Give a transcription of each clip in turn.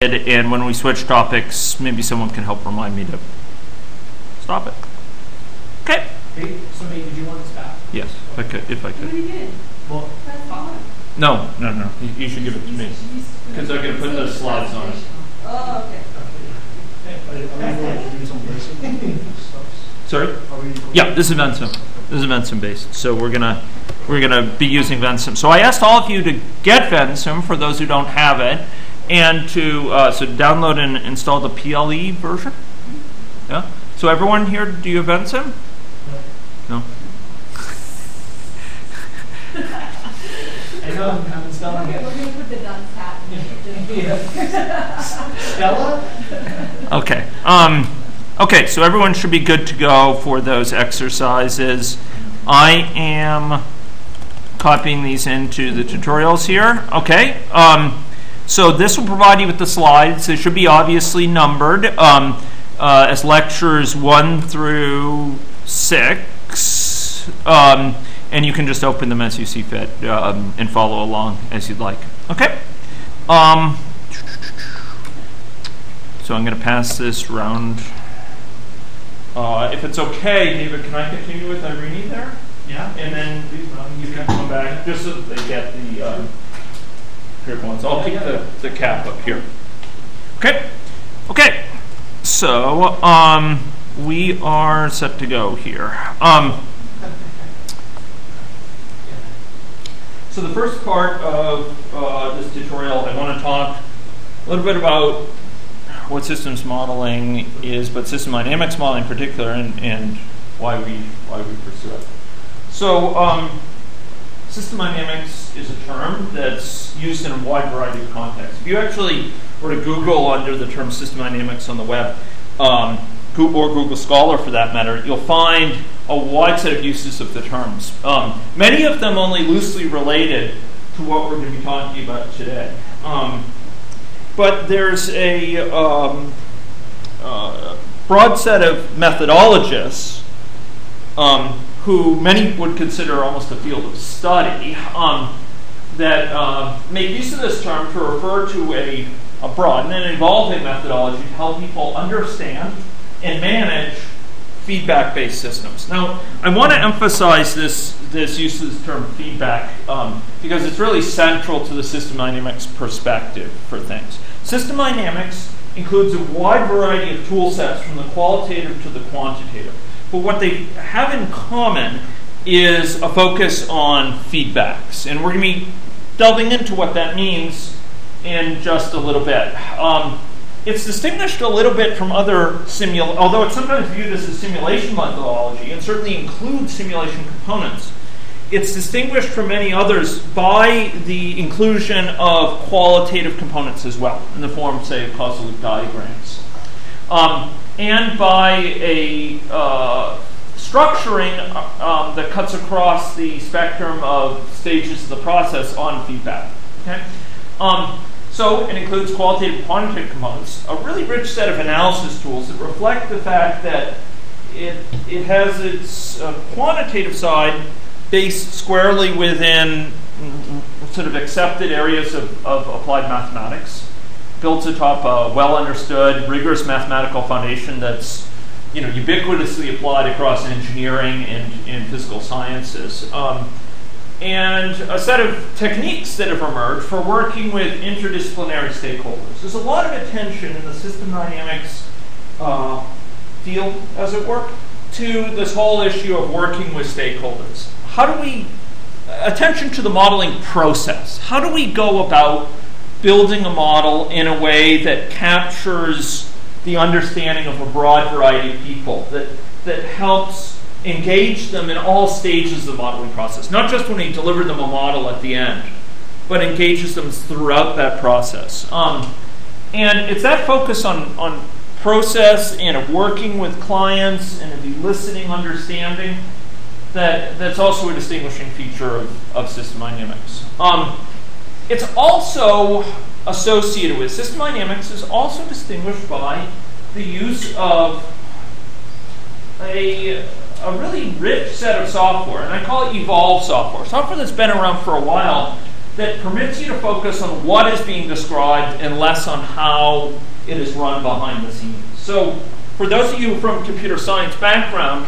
And when we switch topics, maybe someone can help remind me to stop it. Okay. Hey, somebody, did you want this back? Yes, if I could. If I could. You did. Well, No. You should give it to me because I'm going to put the slides on it. Oh, okay. Sorry. Yeah, this is Vensim. This is Vensim based. So we're gonna be using Vensim. So I asked all of you to get Vensim for those who don't have it, and to so download and install the PLE version. Yeah. So everyone here, do you have Vensim? No. I know I'm installing it. We're going to put the dunce hat. Stella? Okay. Okay, so everyone should be good to go for those exercises. I am copying these into the tutorials here. Okay. So this will provide you with the slides. They should be obviously numbered as lectures 1 through 6. And you can just open them as you see fit and follow along as you'd like. Okay. So I'm going to pass this round. If it's okay, David, can I continue with Irene there? Yeah. And then you can come back just so that they get the here ones. I'll keep the cap up here. Okay. Okay. So we are set to go here. So the first part of this tutorial, I want to talk a little bit about what systems modeling is, but system dynamics modeling in particular, and why we pursue it. So system dynamics is a term that's used in a wide variety of contexts. If you actually were to Google under the term system dynamics on the web, or Google Scholar for that matter, you'll find a wide set of uses of the terms. Many of them only loosely related to what we're going to be talking about today. But there's a broad set of methodologists who many would consider almost a field of study that make use of this term to refer to a broad and an evolving methodology to help people understand and manage feedback-based systems. Now, I want to emphasize this use of this term feedback because it's really central to the system dynamics perspective for things. System dynamics includes a wide variety of tool sets from the qualitative to the quantitative. But what they have in common is a focus on feedbacks. And we're going to be delving into what that means in just a little bit. It's distinguished a little bit from other although it's sometimes viewed as a simulation methodology and certainly includes simulation components. It's distinguished from many others by the inclusion of qualitative components as well, in the form, say, of causal loop diagrams. And by a structuring that cuts across the spectrum of stages of the process on feedback. Okay? So it includes qualitative and quantitative components, a really rich set of analysis tools that reflect the fact that it has its quantitative side based squarely within sort of accepted areas of applied mathematics, built atop a well-understood, rigorous mathematical foundation that's ubiquitously applied across engineering and physical sciences. And a set of techniques that have emerged for working with interdisciplinary stakeholders. There's a lot of attention in the system dynamics field, as it were, to this whole issue of working with stakeholders. Attention to the modeling process. How do we go about building a model in a way that captures the understanding of a broad variety of people, that helps engage them in all stages of the modeling process, not just when we deliver them a model at the end, but engages them throughout that process. And it's that focus on process and of working with clients and of eliciting understanding that's also a distinguishing feature of system dynamics. It's also associated with, system dynamics is also distinguished by the use of a really rich set of software, and I call it evolved software. Software that's been around for a while that permits you to focus on what is being described and less on how it is run behind the scenes. So for those of you from computer science background,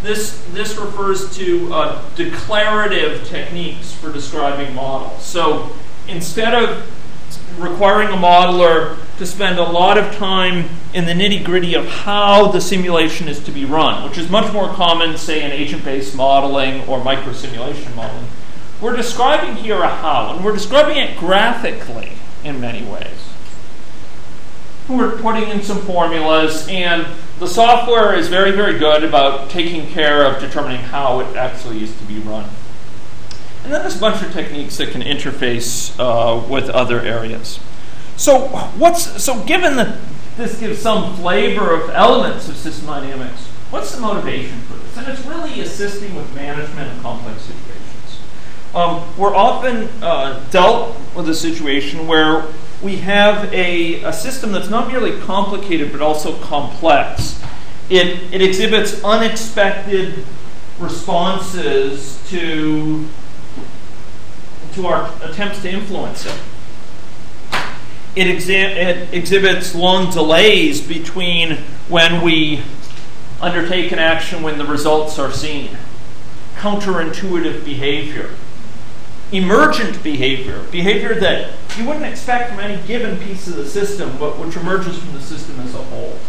this refers to declarative techniques for describing models. So instead of requiring a modeler to spend a lot of time in the nitty-gritty of how the simulation is to be run, which is much more common, say, in agent-based modeling or microsimulation modeling, we're describing here a how, and we're describing it graphically in many ways. We're putting in some formulas, and the software is very, very good about taking care of determining how it actually is to be run. And then there's a bunch of techniques that can interface with other areas. So given that this gives some flavor of elements of system dynamics, what's the motivation for this? And it's really assisting with management of complex situations. We're often dealt with a situation where we have a system that's not merely complicated but also complex. It exhibits unexpected responses to our attempts to influence it. It exhibits long delays between when we undertake an action when the results are seen. Counterintuitive behavior. Emergent behavior. Behavior that you wouldn't expect from any given piece of the system, but which emerges from the system as a whole.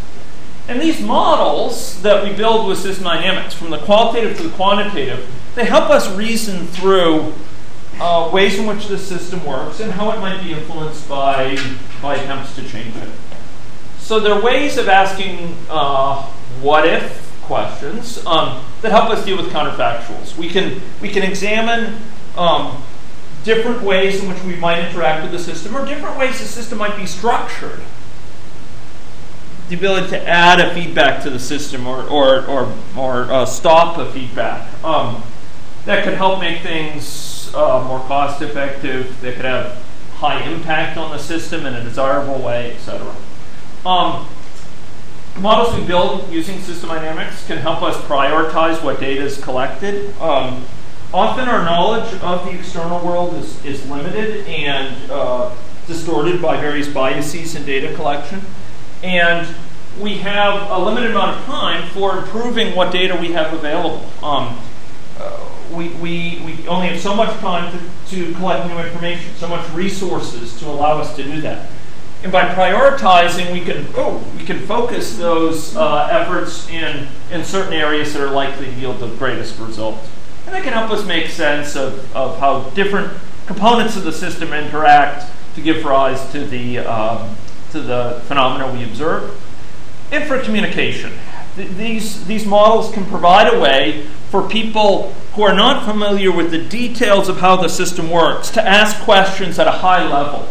And these models that we build with system dynamics, from the qualitative to the quantitative, they help us reason through ways in which the system works and how it might be influenced by attempts to change it. So there are ways of asking what-if questions that help us deal with counterfactuals. We can examine different ways in which we might interact with the system, or different ways the system might be structured. The ability to add a feedback to the system or stop a feedback. That could help make things more cost effective. They could have high impact on the system in a desirable way, etc. Models we build using system dynamics can help us prioritize what data is collected. Often our knowledge of the external world is limited and distorted by various biases in data collection. And we have a limited amount of time for improving what data we have available. We only have so much time to collect new information, so much resources to allow us to do that. And by prioritizing, we can focus those efforts in certain areas that are likely to yield the greatest result. And that can help us make sense of how different components of the system interact to give rise to the phenomena we observe. And for communication. These models can provide a way for people who are not familiar with the details of how the system works to ask questions at a high level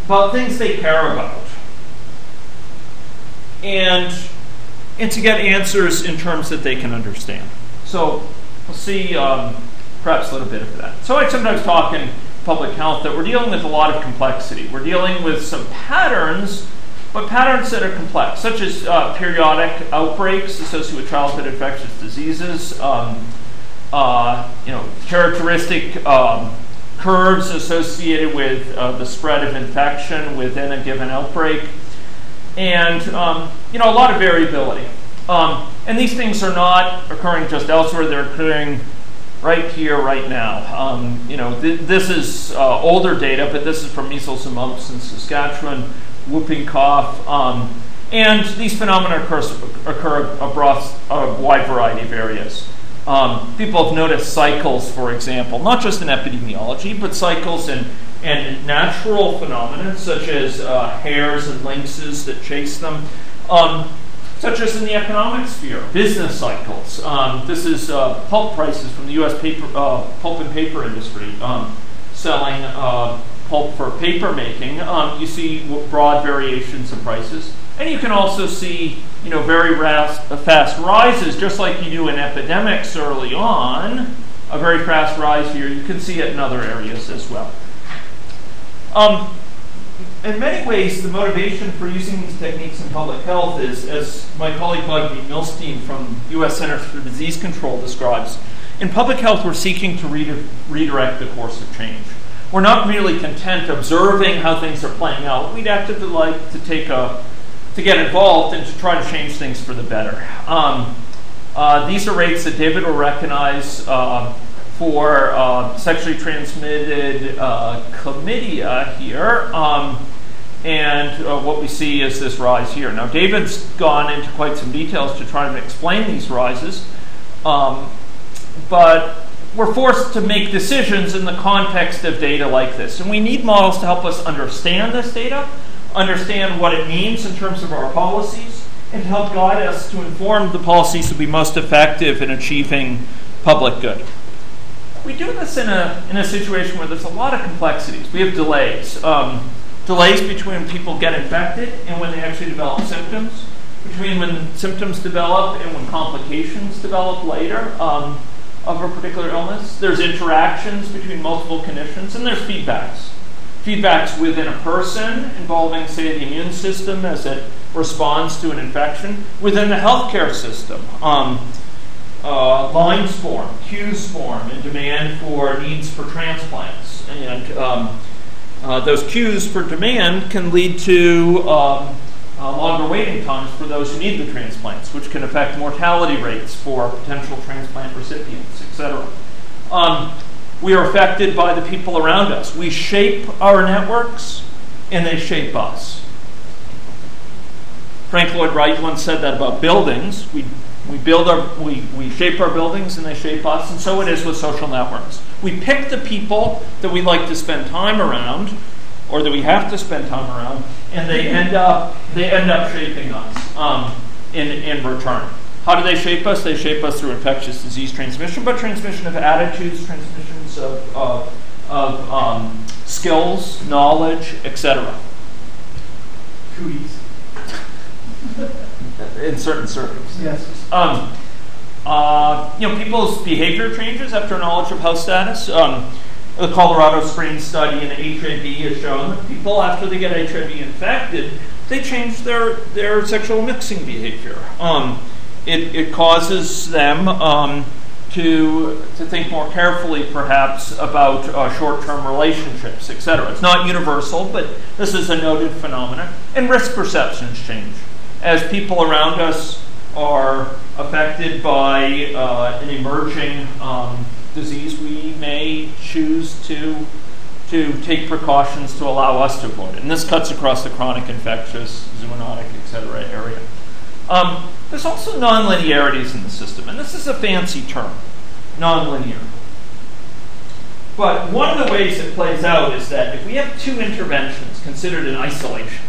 about things they care about, and to get answers in terms that they can understand. So we'll see perhaps a little bit of that. So I sometimes talk in public health that we're dealing with a lot of complexity. We're dealing with some patterns, but patterns that are complex, such as periodic outbreaks associated with childhood infectious diseases, characteristic curves associated with the spread of infection within a given outbreak, and a lot of variability. And these things are not occurring just elsewhere; they're occurring right here, right now. This is older data, but this is from measles and mumps in Saskatchewan, whooping cough, and these phenomena occur across a wide variety of areas. People have noticed cycles, for example, not just in epidemiology, but cycles in natural phenomena, such as hares and lynxes that chase them, such as in the economic sphere, business cycles. This is pulp prices from the U.S. pulp and paper industry, selling pulp for paper making. You see broad variations in prices. And you can also see, very fast rises, just like you do in epidemics early on. A very fast rise here. You can see it in other areas as well. In many ways, the motivation for using these techniques in public health is, as my colleague Bugby Milstein from U.S. Centers for Disease Control describes, in public health, we're seeking to redirect the course of change. we're not merely content observing how things are playing out. We'd actively like to get involved and to try to change things for the better. These are rates that David will recognize for sexually transmitted chlamydia here. And what we see is this rise here. Now, David's gone into quite some details to try to explain these rises, but we're forced to make decisions in the context of data like this. And we need models to help us understand this data, understand what it means in terms of our policies, and to help guide us to inform the policies to be most effective in achieving public good. We do this in a situation where there's a lot of complexities. We have delays. Delays between when people get infected and when they actually develop symptoms, between when symptoms develop and when complications develop later of a particular illness. There's interactions between multiple conditions, and there's feedbacks. Feedbacks within a person involving, say, the immune system as it responds to an infection, within the healthcare system. Lines form, queues form, and demand for needs for transplants. And those queues for demand can lead to longer waiting times for those who need the transplants, which can affect mortality rates for potential transplant recipients, etc. We are affected by the people around us. We shape our networks, and they shape us. Frank Lloyd Wright once said that about buildings. We shape our buildings, and they shape us, and so it is with social networks. We pick the people that we like to spend time around, or that we have to spend time around, and they end up shaping us in return. How do they shape us? They shape us through infectious disease transmission, but transmission of attitudes, transmissions of skills, knowledge, etc. Cooties. In certain circles. Yes. People's behavior changes after knowledge of health status. The Colorado Springs study in HIV has shown that people, after they get HIV infected, they change their sexual mixing behavior. It causes them to think more carefully, perhaps, about short-term relationships, etc. It's not universal, but this is a noted phenomenon. And risk perceptions change. As people around us are affected by an emerging disease, we may choose to take precautions to allow us to avoid it. And this cuts across the chronic, infectious, zoonotic, etc. area. There's also nonlinearities in the system, and this is a fancy term, nonlinear. But one of the ways it plays out is that if we have two interventions considered in isolation,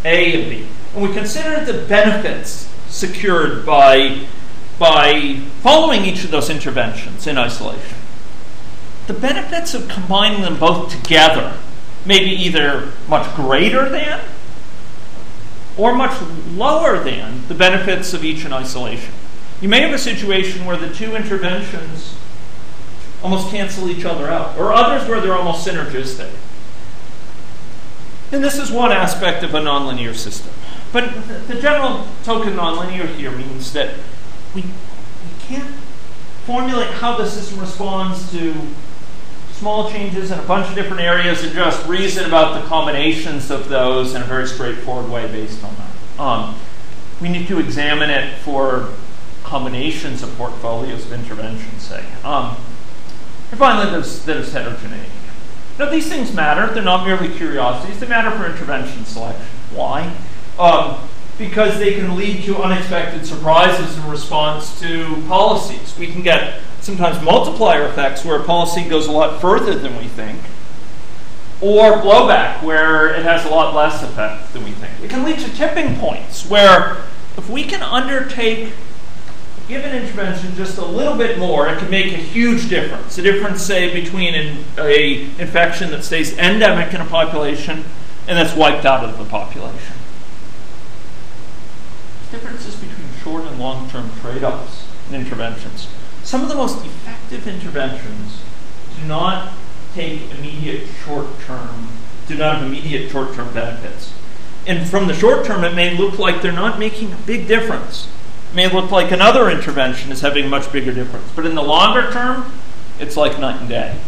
A and B, and we consider the benefits secured by following each of those interventions in isolation, the benefits of combining them both together may be either much greater than or much lower than the benefits of each in isolation. You may have a situation where the two interventions almost cancel each other out, or others where they're almost synergistic. And this is one aspect of a nonlinear system. But the general token nonlinear here means that we can't formulate how the system responds to small changes in a bunch of different areas and just reason about the combinations of those in a very straightforward way based on that. We need to examine it for combinations of portfolios of interventions, say. And finally, there's heterogeneity. Now, these things matter. They're not merely curiosities. They matter for intervention selection. Why? Because they can lead to unexpected surprises in response to policies. We can get sometimes multiplier effects where a policy goes a lot further than we think, or blowback where it has a lot less effect than we think. It can lead to tipping points where if we can undertake a given intervention just a little bit more, it can make a huge difference. A difference, say, between an infection that stays endemic in a population and that's wiped out of the population. Differences between short and long-term trade-offs in interventions. Some of the most effective interventions do not have immediate short-term benefits. And from the short term, it may look like they're not making a big difference. It may look like another intervention is having a much bigger difference. But in the longer term, it's like night and day.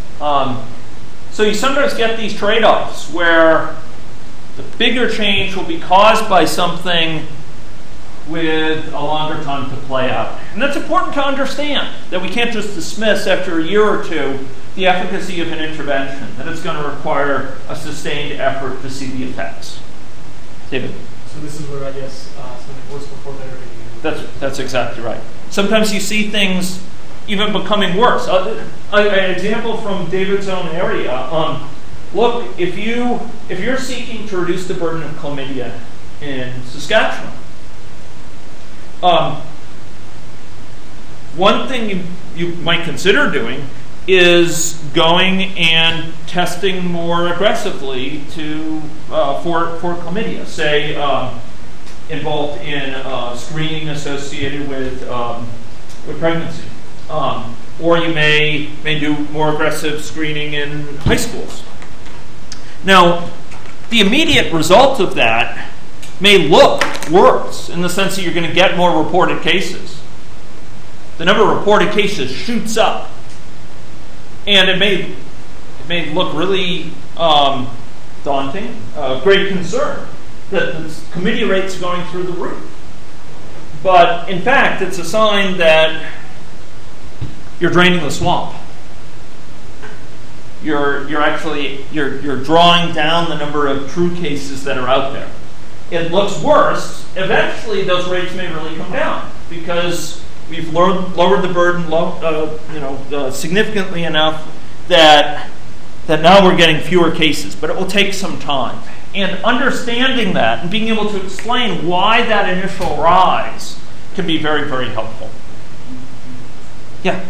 So you sometimes get these trade-offs where the bigger change will be caused by something with a longer time to play out. And that's important to understand, that we can't just dismiss after a year or two the efficacy of an intervention, that it's going to require a sustained effort to see the effects. David? So this is where I guess something worse before better. That's exactly right. Sometimes you see things even becoming worse. An example from David's own area. Look, if you're seeking to reduce the burden of chlamydia in Saskatchewan, one thing you might consider doing is going and testing more aggressively for chlamydia. Say involved in screening associated with pregnancy. Or you may do more aggressive screening in high schools. Now, the immediate result of that may look worse in the sense that you're going to get more reported cases. The number of reported cases shoots up. And it may look really daunting, great concern, that the chlamydia rates are going through the roof. But in fact, it's a sign that you're draining the swamp. You're drawing down the number of true cases that are out there. It looks worse. Eventually, those rates may really come down because we've lowered the burden, significantly enough that now we're getting fewer cases. But it will take some time. And understanding that and being able to explain why that initial rise can be very, very helpful. Yeah.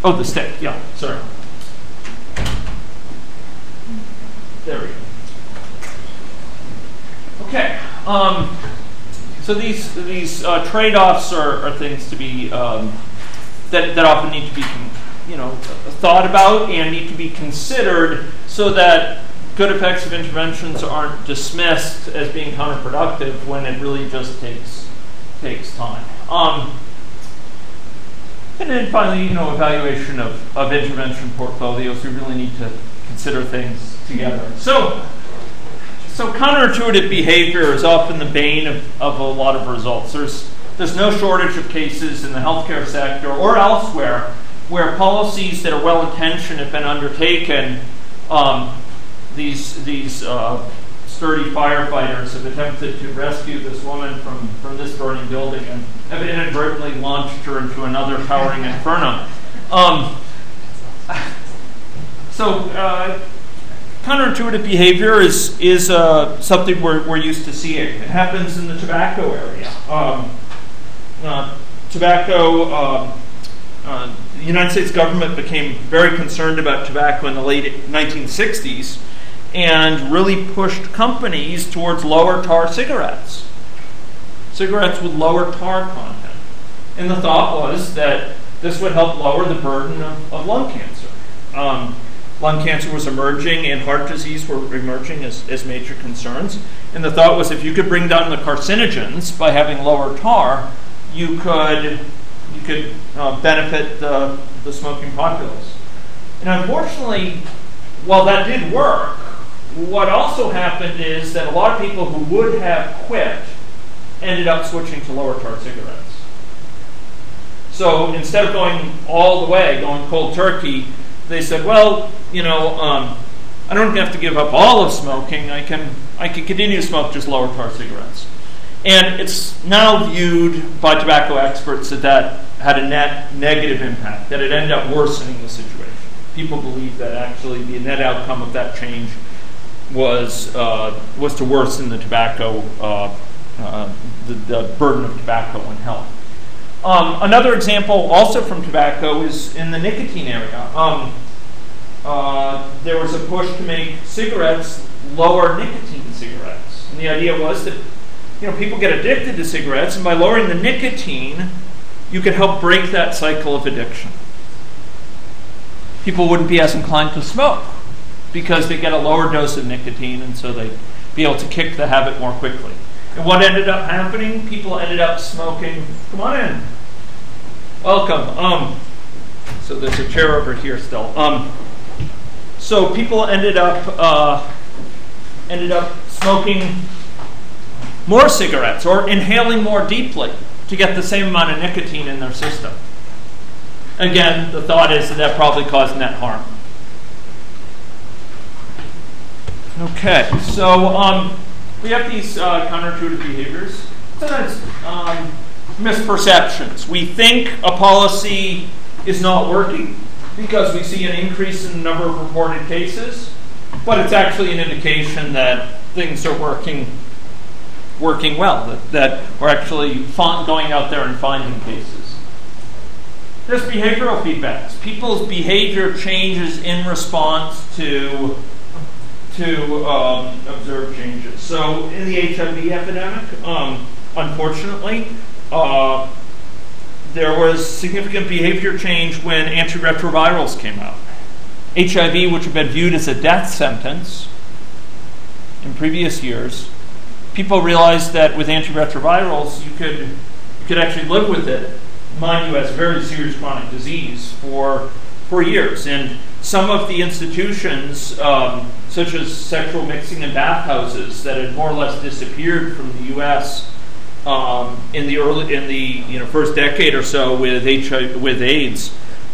Oh, the stick. Yeah. Sorry. There we go. Okay. So these trade-offs are things to be that often need to be thought about and need to be considered so that good effects of interventions aren't dismissed as being counterproductive when it really just takes time. And then finally, evaluation of intervention portfolios. We really need to consider things together. So counterintuitive behavior is often the bane of a lot of results. There's no shortage of cases in the healthcare sector or elsewhere where policies that are well-intentioned have been undertaken. These sturdy firefighters have attempted to rescue this woman from this burning building and have inadvertently launched her into another towering inferno. Counterintuitive behavior is something we're used to seeing. It happens in the tobacco area. The United States government became very concerned about tobacco in the late 1960s and really pushed companies towards lower tar cigarettes with lower tar content. And the thought was that this would help lower the burden of lung cancer. Lung cancer was emerging and heart disease were emerging as major concerns. And the thought was if you could bring down the carcinogens by having lower tar, you could benefit the smoking populace. And unfortunately, while that did work, what also happened is that a lot of people who would have quit ended up switching to lower tar cigarettes. So instead of going all the way, going cold turkey, they said, well, I don't have to give up all of smoking. I can continue to smoke just lower tar cigarettes. And it's now viewed by tobacco experts that had a net negative impact, that it ended up worsening the situation. People believe that actually the net outcome of that change was to worsen the tobacco, the burden of tobacco on health. Another example, also from tobacco, is in the nicotine area. There was a push to make cigarettes lower nicotine cigarettes, and the idea was that people get addicted to cigarettes, and by lowering the nicotine, you could help break that cycle of addiction. People wouldn't be as inclined to smoke because they get a lower dose of nicotine, and so they'd be able to kick the habit more quickly. And what ended up happening? People ended up smoking. Come on in. Welcome. So there's a chair over here still. So people ended up smoking more cigarettes or inhaling more deeply to get the same amount of nicotine in their system. Again, the thought is that probably caused net harm. Okay, so we have these counterintuitive behaviors. Sometimes misperceptions. We think a policy is not working because we see an increase in the number of reported cases, but it's actually an indication that things are working well, that we're actually going out there and finding cases. There's behavioral feedbacks. People's behavior changes in response to observed changes. So in the HIV epidemic, unfortunately, there was significant behavior change when antiretrovirals came out. HIV, which had been viewed as a death sentence in previous years, people realized that with antiretrovirals, you could actually live with it, mind you, as a very serious chronic disease for years. And some of the institutions, such as sexual mixing in bathhouses, that had more or less disappeared from the U.S. In the first decade or so with AIDS,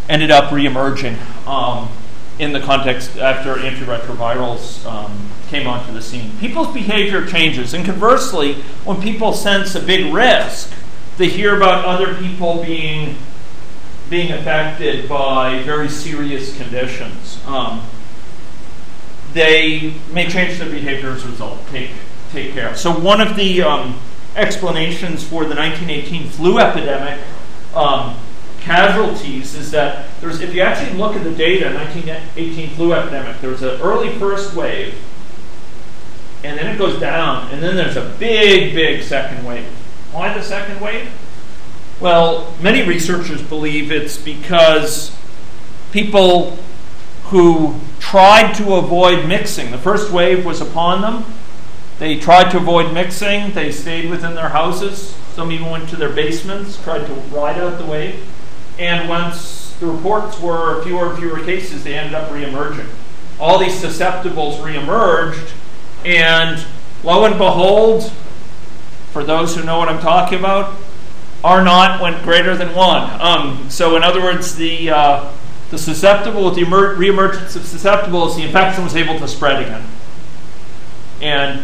ended up reemerging in the context after antiretrovirals came onto the scene. People's behavior changes, and conversely, when people sense a big risk, they hear about other people being affected by very serious conditions. They may change their behavior as a result. Take care. So one of the explanations for the 1918 flu epidemic casualties is that if you actually look at the data, 1918 flu epidemic, there was an early first wave, and then it goes down, and then there's a big second wave. Why the second wave? Well, many researchers believe it's because people who tried to avoid mixing, the first wave was upon them, they tried to avoid mixing, they stayed within their houses, some even went to their basements, tried to ride out the wave, and once the reports were fewer and fewer cases, they ended up reemerging. All these susceptibles reemerged, and lo and behold, for those who know what I'm talking about, R0 went greater than 1. So in other words, the susceptible, with the reemergence of susceptibles, the infection was able to spread again and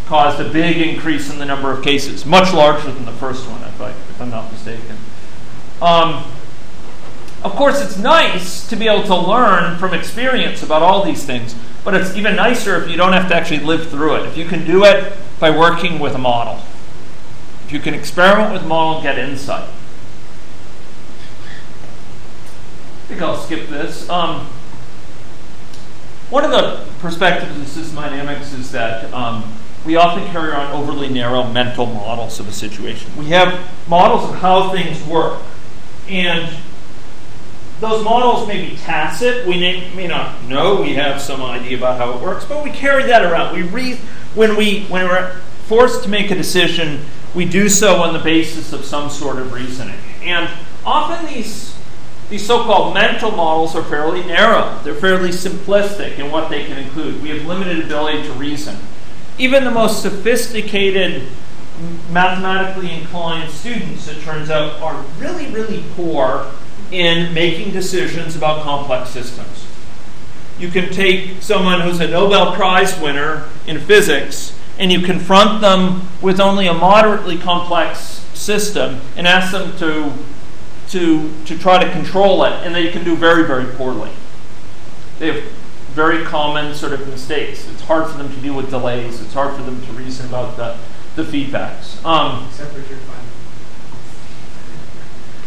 caused a big increase in the number of cases, much larger than the first one, if I'm not mistaken. Of course, it's nice to be able to learn from experience about all these things, but it's even nicer if you don't have to actually live through it. If you can do it by working with a model. If you can experiment with a model and get insight. I think I'll skip this. One of the perspectives of system dynamics is that we often carry around overly narrow mental models of a situation. We have models of how things work, and those models may be tacit. We may not know. We have some idea about how it works, but we carry that around. When we're forced to make a decision, we do so on the basis of some sort of reasoning. And often these so-called mental models are fairly narrow. They're fairly simplistic in what they can include. We have limited ability to reason. Even the most sophisticated, mathematically inclined students, it turns out, are really poor in making decisions about complex systems. You can take someone who's a Nobel Prize winner in physics and you confront them with only a moderately complex system and ask them to try to control it, and they can do very poorly. They have very common sort of mistakes. It's hard for them to deal with delays. It's hard for them to reason about the feedbacks. Except for your fun.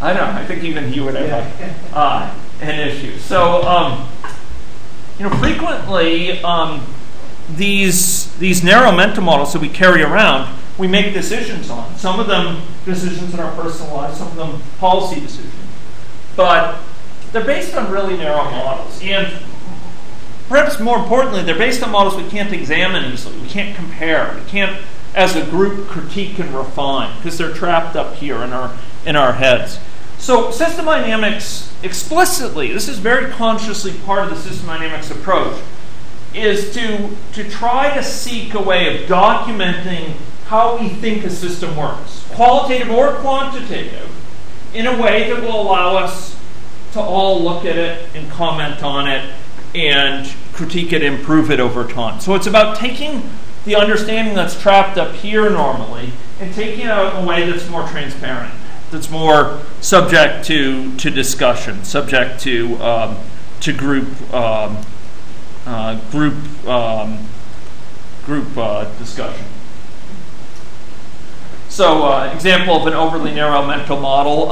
I don't know. I think even he would have an issue. So, frequently these narrow mental models that we carry around, we make decisions on. Some of them decisions in our personal lives, some of them policy decisions. But they're based on really narrow models. And perhaps more importantly, they're based on models we can't examine easily. We can't compare. We can't, as a group, critique and refine because they're trapped up here in our heads. So system dynamics explicitly, this is very consciously part of the system dynamics approach, is to try to seek a way of documenting how we think a system works, qualitative or quantitative, in a way that will allow us to all look at it and comment on it and critique it, improve it over time. So it's about taking the understanding that's trapped up here normally and taking it out in a way that's more transparent, that's more subject to discussion, subject to group discussion. So, example of an overly narrow mental model.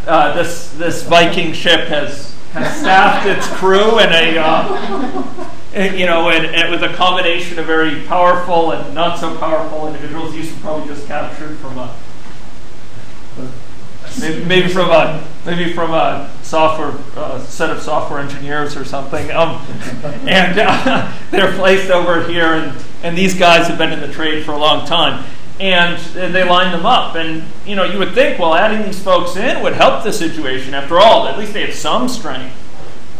This Viking ship has staffed its crew in and with a combination of very powerful and not so powerful individuals. These were probably just captured from maybe from a software set of software engineers or something. And they're placed over here, and these guys have been in the trade for a long time. And they line them up, and you would think, well, adding these folks in would help the situation. After all, at least they have some strength.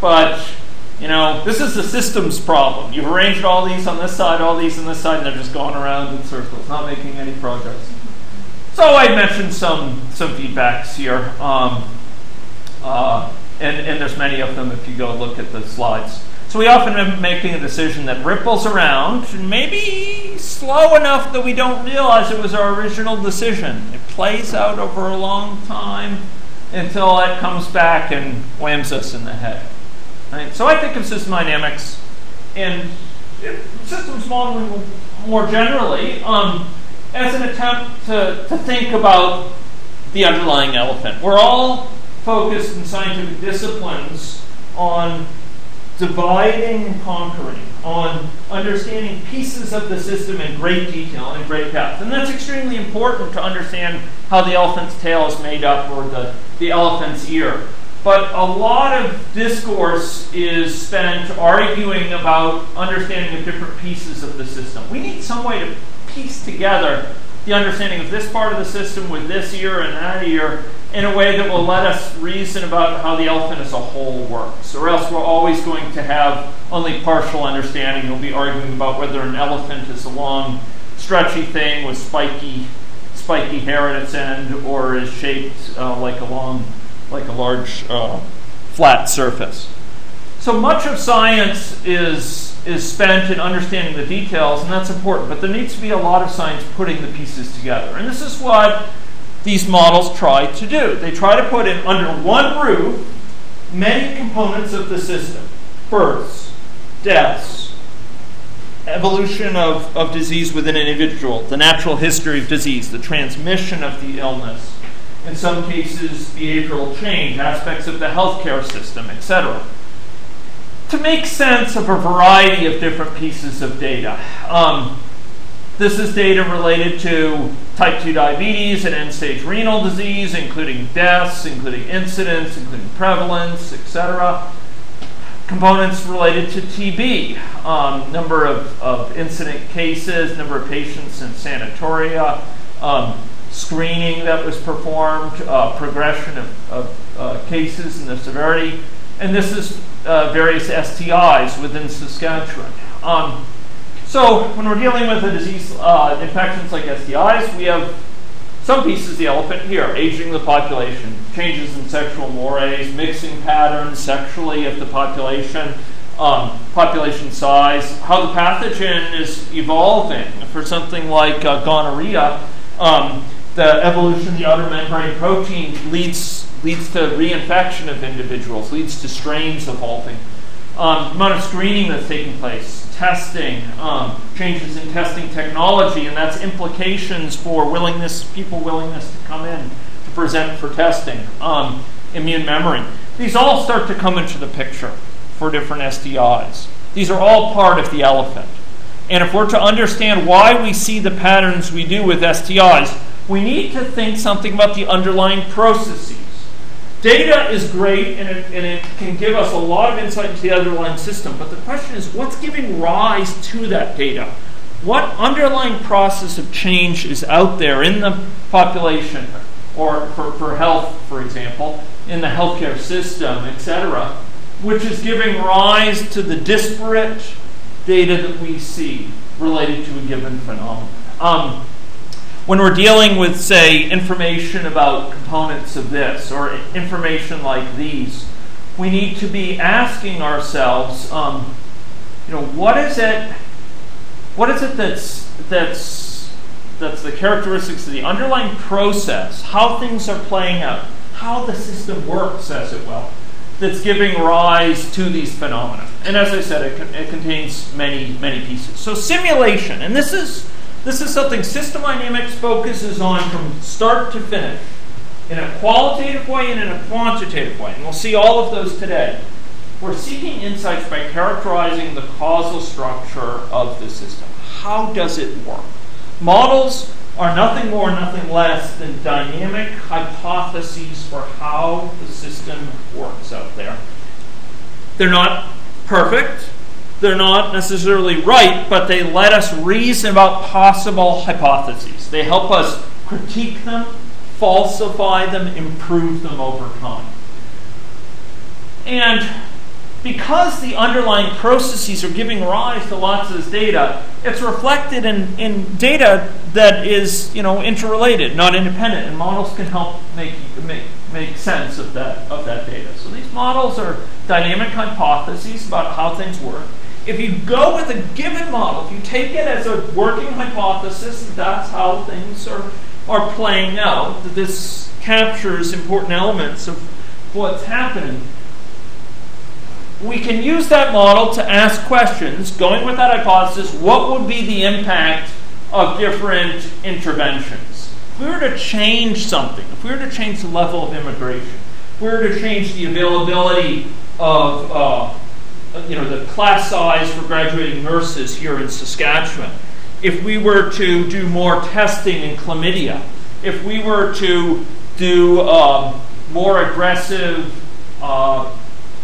But this is the systems problem. You've arranged all these on this side, all these on this side, and they're just going around in circles, not making any progress. So I mentioned some feedbacks here, and there's many of them if you go look at the slides. So we often are making a decision that ripples around, maybe slow enough that we don't realize it was our original decision. It plays out over a long time until it comes back and whams us in the head. Right? So I think of system dynamics and systems modeling more generally as an attempt to think about the underlying elephant. We're all focused in scientific disciplines on dividing and conquering, on understanding pieces of the system in great detail and great depth. And that's extremely important to understand how the elephant's tail is made up or the elephant's ear. But a lot of discourse is spent arguing about understanding of different pieces of the system. We need some way to piece together the understanding of this part of the system with this ear and that ear in a way that will let us reason about how the elephant as a whole works. Or else we're always going to have only partial understanding. We'll be arguing about whether an elephant is a long, stretchy thing with spiky hair at its end, or is shaped like a large flat surface. So much of science is spent in understanding the details, and that's important. But there needs to be a lot of science putting the pieces together. And this is what these models try to do. They try to put in under one roof many components of the system: births, deaths, evolution of disease within an individual, the natural history of disease, the transmission of the illness, in some cases behavioral change, aspects of the healthcare system, etc., to make sense of a variety of different pieces of data. This is data related to type 2 diabetes and end-stage renal disease, including deaths, including incidence, including prevalence, etc. Components related to TB, number of incident cases, number of patients in sanatoria, screening that was performed, progression of cases and the severity, and this is various STIs within Saskatchewan. So when we're dealing with a disease, infections like STIs, we have some pieces of the elephant here: aging of the population, changes in sexual mores, mixing patterns sexually of the population, population size, how the pathogen is evolving. For something like gonorrhea, the evolution of the outer membrane protein leads to reinfection of individuals, leads to strains evolving. Amount of screening that's taking place, testing, changes in testing technology, and that's implications for people's willingness to come in to present for testing, immune memory. These all start to come into the picture for different STIs. These are all part of the elephant. And if we're to understand why we see the patterns we do with STIs, we need to think something about the underlying processes. Data is great, and it can give us a lot of insight into the underlying system, but the question is, what's giving rise to that data? What underlying process of change is out there in the population or for health, for example, in the healthcare system, etc., which is giving rise to the disparate data that we see related to a given phenomenon. When we're dealing with, say, information about components of this or information like these, we need to be asking ourselves, what is it that's the characteristics of the underlying process, how things are playing out, how the system works, as it will, that's giving rise to these phenomena. And as I said, it contains many, many pieces. So simulation, and this is something system dynamics focuses on from start to finish, in a qualitative way and in a quantitative way. And we'll see all of those today. We're seeking insights by characterizing the causal structure of the system. How does it work? Models are nothing more, nothing less than dynamic hypotheses for how the system works out there. They're not perfect. They're not necessarily right, but they let us reason about possible hypotheses. They help us critique them, falsify them, improve them over time. And because the underlying processes are giving rise to lots of this data, it's reflected in data that is, interrelated, not independent, and models can help make sense of that data. So these models are dynamic hypotheses about how things work. If you go with a given model, if you take it as a working hypothesis, that's how things are playing out, that this captures important elements of what's happening. We can use that model to ask questions, going with that hypothesis, what would be the impact of different interventions? If we were to change something, if we were to change the level of immigration, if we were to change the availability of the class size for graduating nurses here in Saskatchewan, if we were to do more testing in chlamydia, if we were to do more aggressive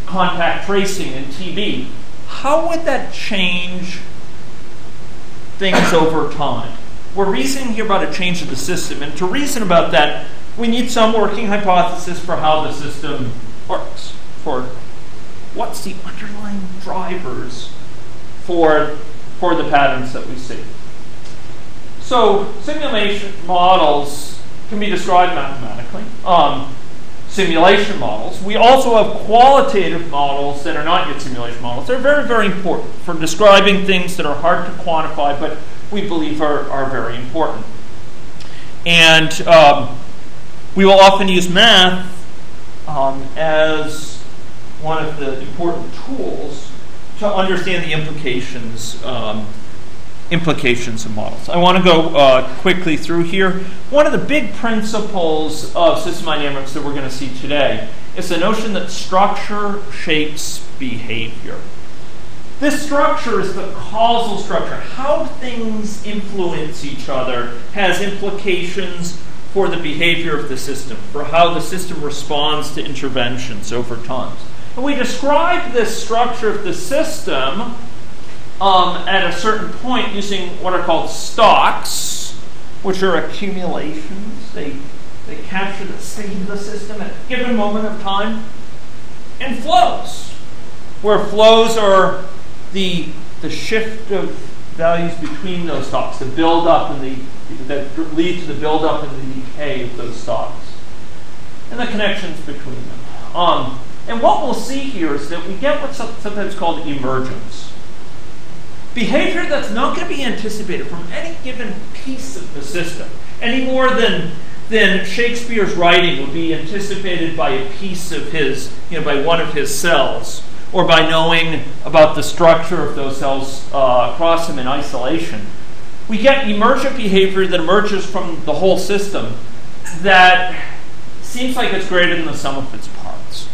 contact tracing in TB, how would that change things over time? We're reasoning here about a change of the system, and to reason about that, we need some working hypothesis for how the system works, for what's the underlying drivers for the patterns that we see. So simulation models can be described mathematically. Simulation models. We also have qualitative models that are not yet simulation models. They're very, very important for describing things that are hard to quantify, but we believe are very important. And we will often use math as one of the important tools to understand the implications of models. I want to go quickly through here. One of the big principles of system dynamics that we're going to see today is the notion that structure shapes behavior. This structure is the causal structure. How things influence each other has implications for the behavior of the system, for how the system responds to interventions over time. And we describe this structure of the system at a certain point using what are called stocks, which are accumulations. They capture the state of the system at a given moment of time, and flows, where flows are the shift of values between those stocks, the build-up and that lead to the build-up and the decay of those stocks, and the connections between them. And what we'll see here is that we get what's sometimes called emergence. Behavior that's not going to be anticipated from any given piece of the system, any more than Shakespeare's writing would be anticipated by a piece of his, by one of his cells, or by knowing about the structure of those cells across them in isolation. We get emergent behavior that emerges from the whole system that seems like it's greater than the sum of its parts.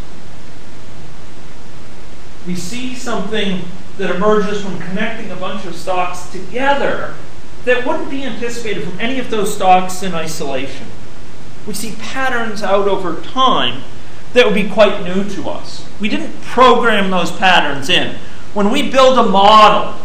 We see something that emerges from connecting a bunch of stocks together that wouldn't be anticipated from any of those stocks in isolation. We see patterns out over time that would be quite new to us. We didn't program those patterns in. When we build a model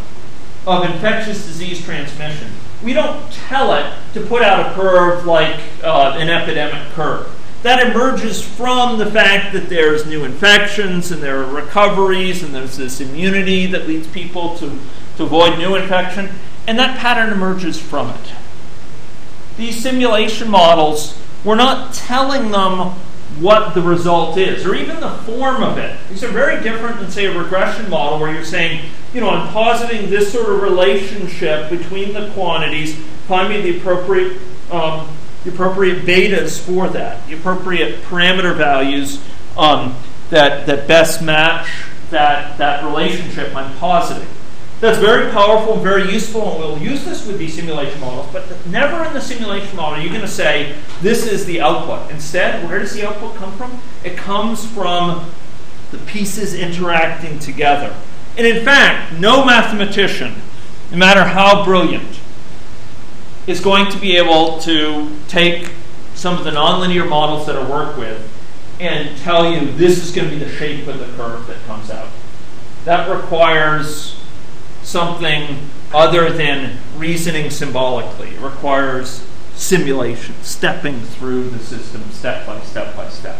of infectious disease transmission, we don't tell it to put out a curve like an epidemic curve. That emerges from the fact that there's new infections and there are recoveries and there's this immunity that leads people to avoid new infection, and that pattern emerges from it. These simulation models, we're not telling them what the result is, or even the form of it. These are very different than, say, a regression model where you're saying, I'm positing this sort of relationship between the quantities, find me the appropriate betas for that, the appropriate parameter values that best match that relationship I'm positing. That's very powerful and very useful, and we'll use this with these simulation models, but never in the simulation model are you going to say, this is the output. Instead, where does the output come from? It comes from the pieces interacting together. And in fact, no mathematician, no matter how brilliant, is going to be able to take some of the nonlinear models that are worked with and tell you this is going to be the shape of the curve that comes out. That requires something other than reasoning symbolically. It requires simulation, stepping through the system step by step by step.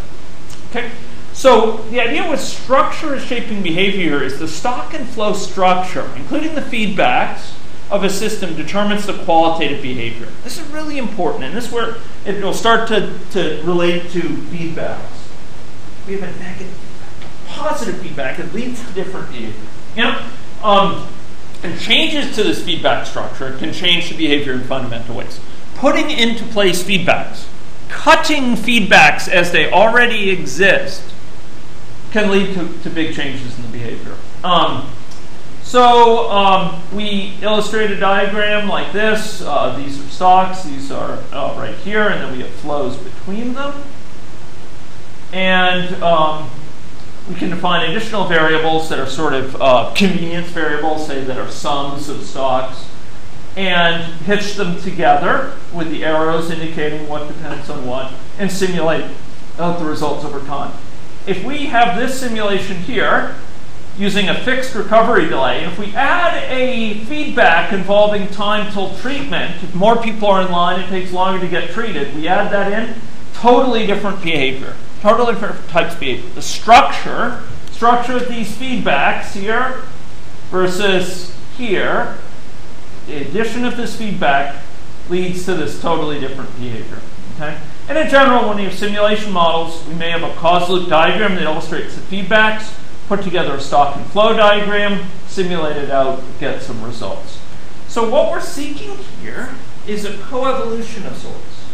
Okay? So the idea with structure as shaping behavior is the stock and flow structure, including the feedbacks of a system, determines the qualitative behavior. This is really important, and this is where it will start to relate to feedbacks. We have a negative feedback, positive feedback. It leads to different behavior. And changes to this feedback structure can change the behavior in fundamental ways. Putting into place feedbacks, cutting feedbacks as they already exist, can lead to big changes in the behavior. We illustrate a diagram like this. These are stocks. These are right here, and then we have flows between them. And we can define additional variables that are sort of convenience variables, say that are sums of stocks, and hitch them together with the arrows indicating what depends on what, and simulate out the results over time. If we have this simulation here, using a fixed recovery delay, and if we add a feedback involving time till treatment, if more people are in line, it takes longer to get treated, we add that in, totally different behavior. Totally different types of behavior. The structure of these feedbacks here versus here, the addition of this feedback leads to this totally different behavior. Okay? And in general, when you have simulation models, we may have a causal loop diagram that illustrates the feedbacks, put together a stock and flow diagram, simulate it out, get some results. So what we're seeking here is a coevolution of sorts.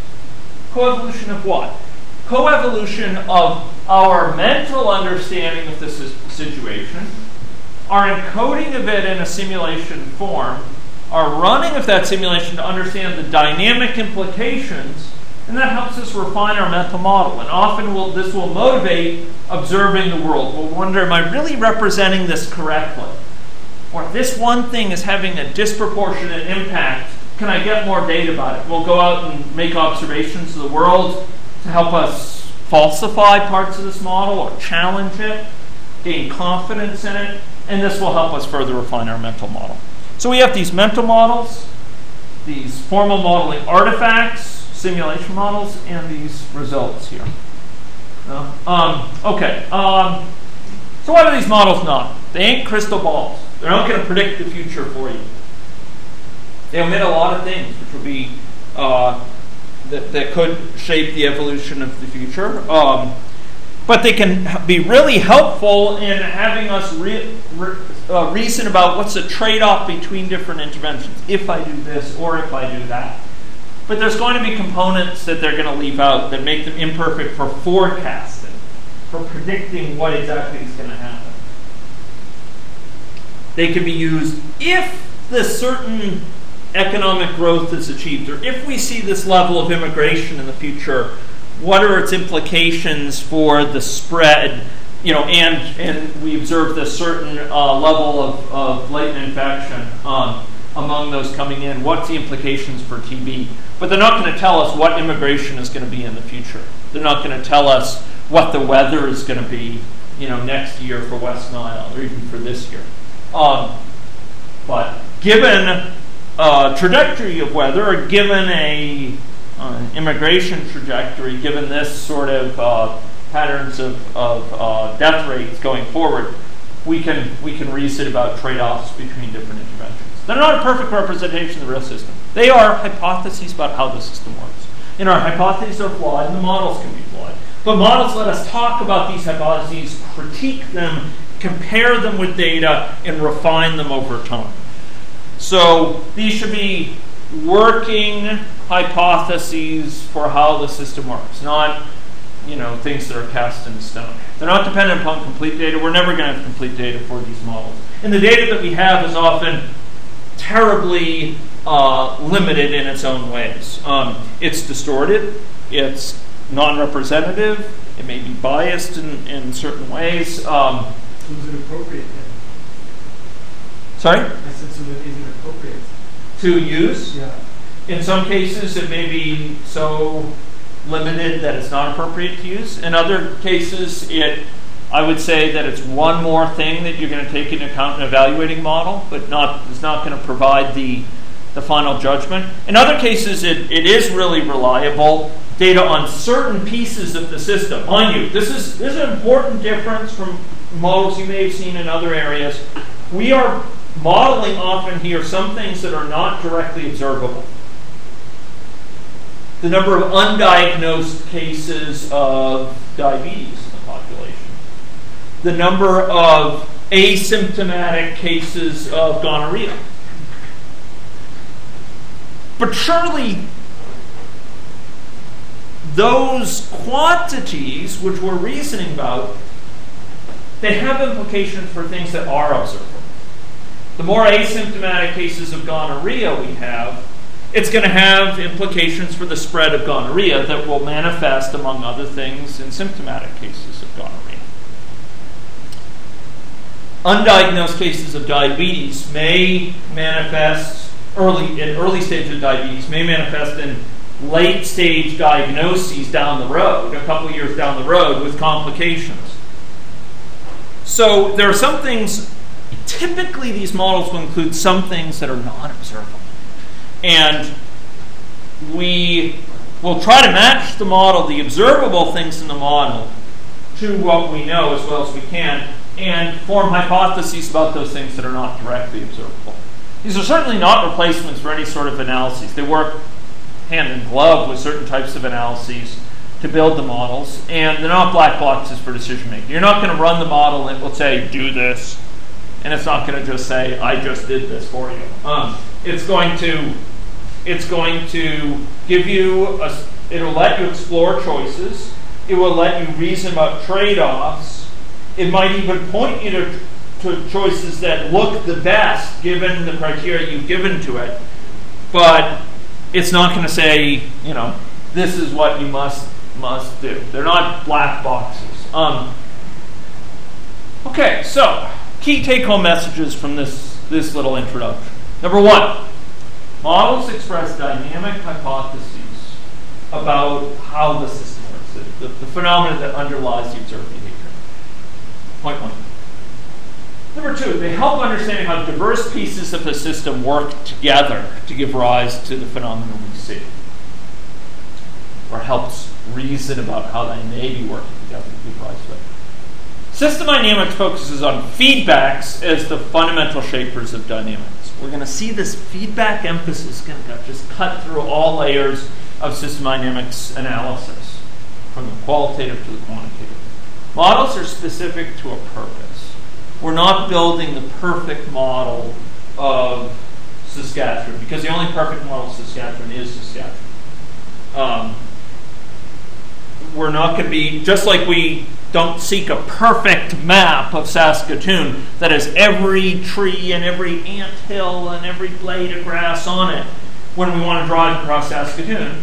Coevolution of what? Coevolution of our mental understanding of this situation, our encoding of it in a simulation form, our running of that simulation to understand the dynamic implications, and that helps us refine our mental model. And often this will motivate observing the world. We'll wonder, am I really representing this correctly? Or if this one thing is having a disproportionate impact, can I get more data about it? We'll go out and make observations of the world to help us falsify parts of this model or challenge it, gain confidence in it, and this will help us further refine our mental model. So we have these mental models, these formal modeling artifacts, simulation models, and these results here. So what are these models not? They ain't crystal balls. They're not going to predict the future for you. They omit a lot of things which will be that could shape the evolution of the future. But they can be really helpful in having us reason about what's the trade-off between different interventions, if I do this or if I do that. But there's going to be components that they're going to leave out that make them imperfect for forecasting, for predicting what exactly is going to happen. They can be used if the certain economic growth is achieved, or if we see this level of immigration in the future, what are its implications for the spread, and we observe this certain level of latent infection among those coming in. What's the implications for TB? But they're not going to tell us what immigration is going to be in the future. They're not going to tell us what the weather is going to be, next year for West Nile, or even for this year. But given a trajectory of weather, or given a immigration trajectory, given this sort of patterns of death rates going forward, we can reason about trade-offs between different interventions. They're not a perfect representation of the real system. They are hypotheses about how the system works. And our hypotheses are flawed, and the models can be flawed. But models let us talk about these hypotheses, critique them, compare them with data, and refine them over time. So these should be working hypotheses for how the system works, not things that are cast in stone. They're not dependent upon complete data. We're never going to have complete data for these models. And the data that we have is often terribly limited in its own ways. It's distorted. It's non-representative. It may be biased in certain ways. So is it appropriate then? Sorry? I said, so that is it appropriate? To use? Yeah. In some cases, it may be so limited that it's not appropriate to use. In other cases, I would say that it's one more thing that you're going to take into account in an evaluating model, but it's not going to provide the final judgment. In other cases, it is really reliable data on certain pieces of the system. Mind you, this is an important difference from models you may have seen in other areas. We are modeling often here some things that are not directly observable. The number of undiagnosed cases of diabetes in the population. The number of asymptomatic cases of gonorrhea. But surely those quantities which we're reasoning about, they have implications for things that are observable. The more asymptomatic cases of gonorrhea we have, it's going to have implications for the spread of gonorrhea that will manifest, among other things, in symptomatic cases of gonorrhea. Undiagnosed cases of diabetes may manifest in early stages of diabetes, may manifest in late stage diagnoses down the road, a couple years down the road, with complications. So there are some things, typically these models will include some things that are not observable. And we will try to match the model, the observable things in the model, to what we know as well as we can, and form hypotheses about those things that are not directly observable. These are certainly not replacements for any sort of analyses. They work hand in glove with certain types of analyses to build the models, and they're not black boxes for decision making. You're not going to run the model and it will say, do this, and it's not going to just say, I just did this for you. It's going to give you, it'll let you explore choices. It will let you reason about trade-offs. It might even point you to choices that look the best given the criteria you've given to it. But it's not going to say, this is what you must do. They're not black boxes. Okay, so key take-home messages from this little introduction. Number one, models express dynamic hypotheses about how the system works, the phenomena that underlies the observed behavior. Point one. Number two, they help understanding how diverse pieces of the system work together to give rise to the phenomena we see. Or helps reason about how they may be working together to give rise to it. System dynamics focuses on feedbacks as the fundamental shapers of dynamics. We're going to see this feedback emphasis going to just cut through all layers of system dynamics analysis, from the qualitative to the quantitative. Models are specific to a purpose. We're not building the perfect model of Saskatchewan, because the only perfect model of Saskatchewan is Saskatchewan. We're not going to be, just like we don't seek a perfect map of Saskatoon that has every tree and every anthill and every blade of grass on it when we want to drive across Saskatoon.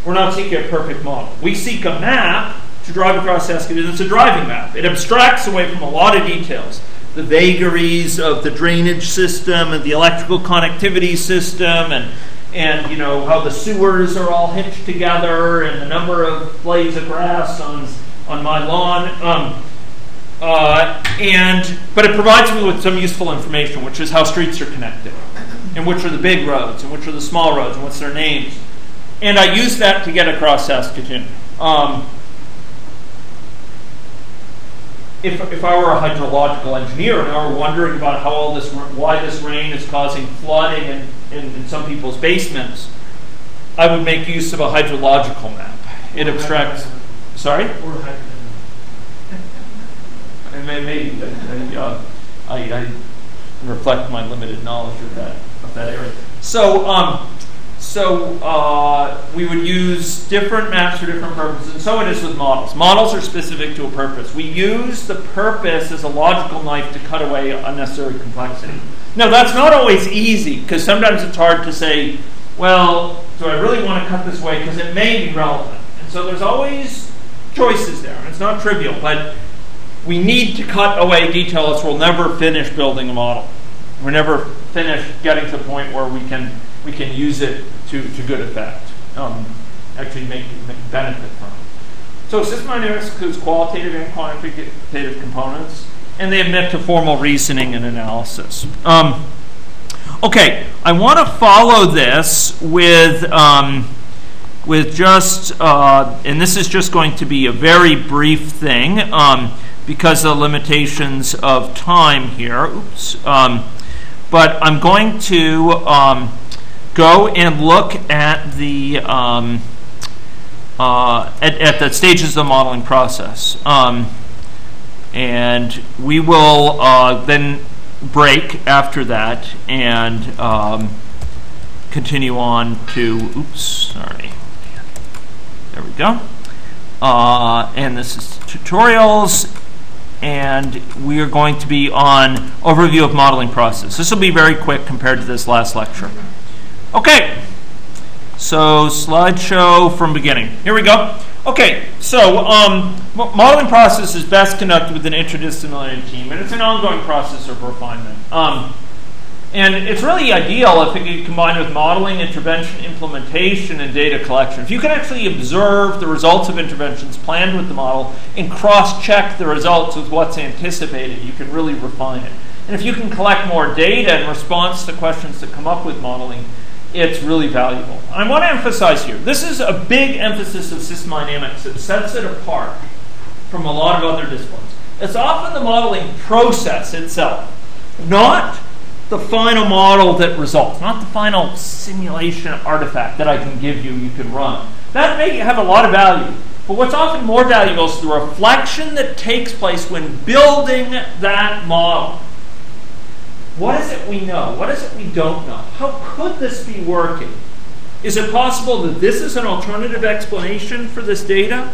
We're not seeking a perfect model. We seek a map to drive across Saskatoon. It's a driving map. It abstracts away from a lot of details. The vagaries of the drainage system and the electrical connectivity system and how the sewers are all hitched together and the number of blades of grass on my lawn. But it provides me with some useful information, which is how streets are connected, and which are the big roads, and which are the small roads, and what's their names. And I use that to get across Saskatoon. If I were a hydrological engineer and I were wondering about how why this rain is causing flooding in some people's basements, I would make use of a hydrological map. It abstracts. Sorry? Or And maybe I reflect my limited knowledge of that area. So we would use different maps for different purposes, and so it is with models. Models are specific to a purpose. We use the purpose as a logical knife to cut away unnecessary complexity. Now, that's not always easy, because sometimes it's hard to say, well, do I really want to cut this away, because it may be relevant. And so there's always choices there, and it's not trivial, but we need to cut away details or we'll never finish building a model. We're never finished getting to the point where we can use it to good effect, actually make benefit from it. So system dynamics includes qualitative and quantitative components, and they admit to formal reasoning and analysis. Okay, I want to follow this with just, and this is just going to be a very brief thing because of the limitations of time here. Oops. But I'm going to go and look at the at the stages of the modeling process, and we will then break after that and continue on to. Oops, sorry. There we go. And this is tutorials. And we are going to be on overview of modeling process. This will be very quick compared to this last lecture. Okay, so slideshow from beginning. Here we go. Okay, so modeling process is best conducted with an interdisciplinary team, and it's an ongoing process of refinement. And it's really ideal if it can be combined with modeling, intervention, implementation, and data collection. If you can actually observe the results of interventions planned with the model and cross-check the results with what's anticipated, you can really refine it. And if you can collect more data in response to questions that come up with modeling, it's really valuable. I want to emphasize here, this is a big emphasis of system dynamics. It sets it apart from a lot of other disciplines. It's often the modeling process itself, not the final model that results, not the final simulation artifact that I can give you can run. That may have a lot of value, but what's often more valuable is the reflection that takes place when building that model. What is it we know? What is it we don't know? How could this be working? Is it possible that this is an alternative explanation for this data?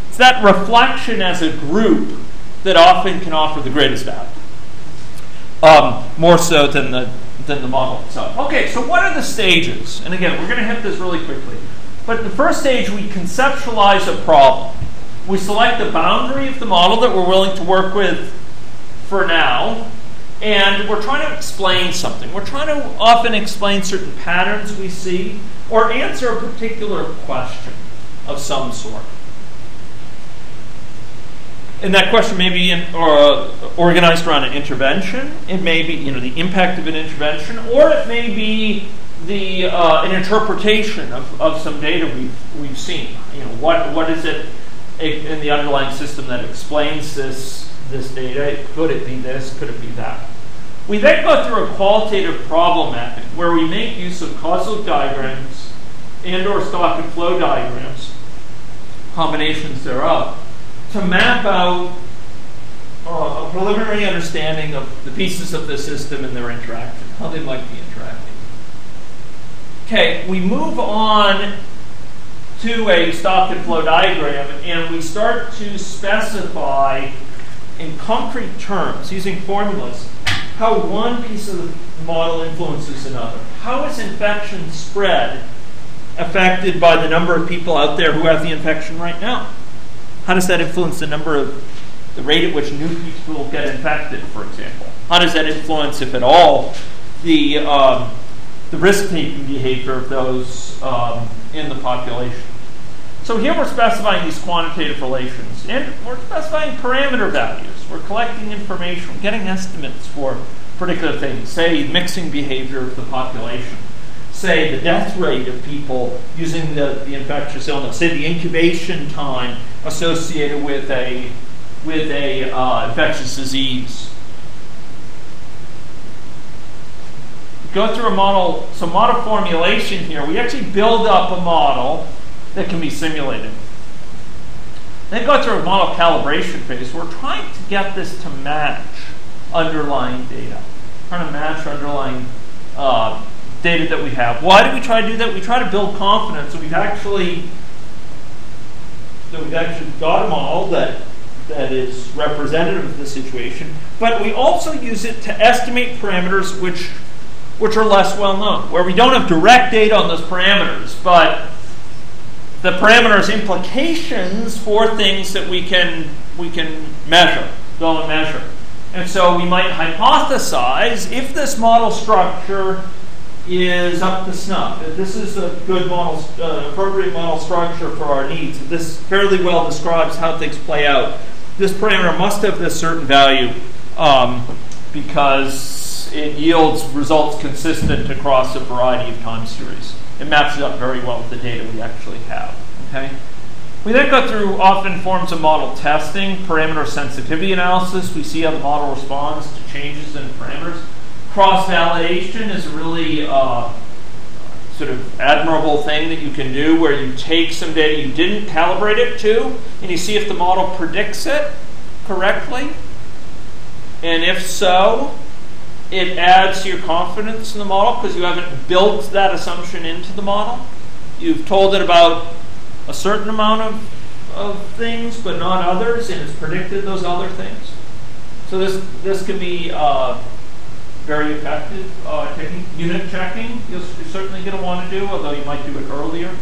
It's that reflection as a group that often can offer the greatest value. More so than the model itself. Okay, so what are the stages? And again, we're going to hit this really quickly. But the first stage, we conceptualize a problem. We select the boundary of the model that we're willing to work with for now, and we're trying to explain something. We're trying to often explain certain patterns we see or answer a particular question of some sort. And that question may be organized around an intervention. It may be, the impact of an intervention, or it may be an interpretation of some data we've seen. What is it in the underlying system that explains this data? Could it be this? Could it be that? We then go through a qualitative problem mapping where we make use of causal diagrams and/or stock and flow diagrams, combinations thereof, to map out a preliminary understanding of the pieces of the system and their interaction, how they might be interacting. Okay, we move on to a stock and flow diagram, and we start to specify in concrete terms, using formulas, how one piece of the model influences another. How is infection spread affected by the number of people out there who have the infection right now? How does that influence the rate at which new people get infected, for example? How does that influence, if at all, the risk-taking behavior of those in the population? So here we're specifying these quantitative relations, and we're specifying parameter values. We're collecting information, we're getting estimates for particular things, say mixing behavior of the population. say, the death rate of people using the infectious illness, say the incubation time associated with a infectious disease. Go through a model, so model formulation here, we actually build up a model that can be simulated. Then go through a model calibration phase. We're trying to get this to match underlying data. Trying to match underlying data that we have. Why do we try to do that? We try to build confidence that we've actually got a model that is representative of the situation, but we also use it to estimate parameters which are less well known, where we don't have direct data on those parameters, but the parameters implications for things that we can measure, go and measure. And so we might hypothesize if this model structure is up to snuff, if this is a good model, appropriate model structure for our needs, if this fairly well describes how things play out, this parameter must have this certain value because it yields results consistent across a variety of time series. It matches up very well with the data we actually have. Okay. We then go through often forms of model testing, parameter sensitivity analysis. We see how the model responds to changes in parameters. Cross-validation is a really sort of admirable thing that you can do where you take some data you didn't calibrate it to and you see if the model predicts it correctly. And if so, it adds to your confidence in the model because you haven't built that assumption into the model. You've told it about a certain amount of things, but not others, and it's predicted those other things. So this can be very effective technique. Unit checking, you're certainly going to want to do, although you might do it earlier.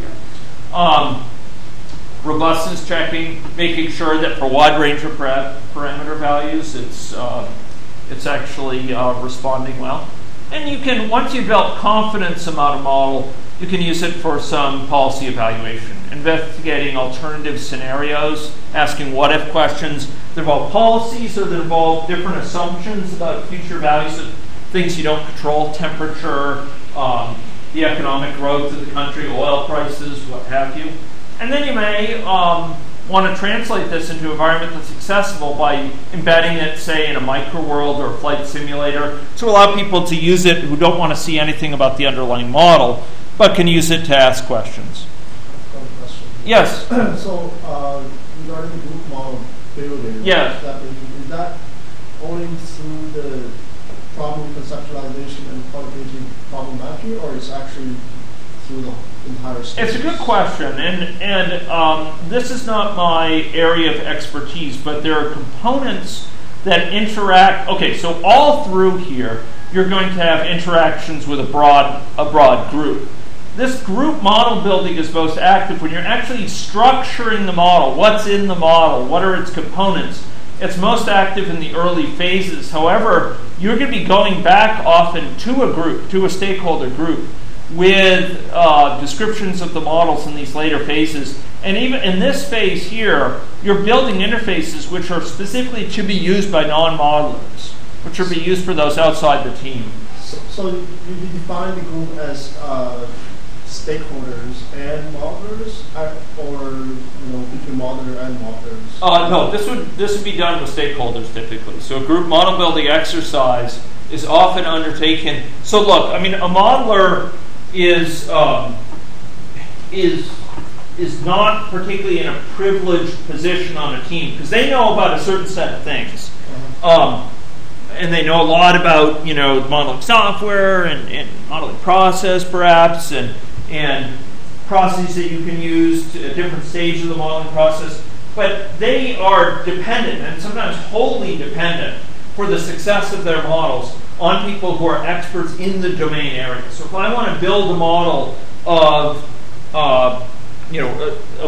Robustness checking, making sure that for a wide range of parameter values, it's actually responding well. And you can, once you've built confidence about a model, you can use it for some policy evaluation, investigating alternative scenarios, asking what-if questions that involve policies or that involve different assumptions about future values of things you don't control, temperature, the economic growth of the country, oil prices, what have you. And then you may want to translate this into an environment that's accessible by embedding it, say, in a microworld or a flight simulator to allow people to use it who don't want to see anything about the underlying model, but can use it to ask questions. I've got a question. Yes? So, regarding the group model building, yes. Is that only through the problem conceptualization and qualitative problem mapping, or it's actually through the entire stage? It's a good question, and this is not my area of expertise, but there are components that interact. Okay, so all through here, you're going to have interactions with a broad group. This group model building is most active when you're actually structuring the model. What's in the model? What are its components? It's most active in the early phases. However, you're going to be going back often to a group, to a stakeholder group, with descriptions of the models in these later phases. And even in this phase here, you're building interfaces which are specifically to be used by non-modelers, which are to be used for those outside the team. So you define the group as stakeholders and modelers, or between modeler and modelers? No, this would be done with stakeholders typically. So a group model building exercise is often undertaken. So look, I mean, a modeler is not particularly in a privileged position on a team because they know about a certain set of things. And they know a lot about, modeling software and modeling process, perhaps, and processes that you can use at different stages of the modeling process. But they are dependent, and sometimes wholly dependent, for the success of their models on people who are experts in the domain area. So if I want to build a model of, a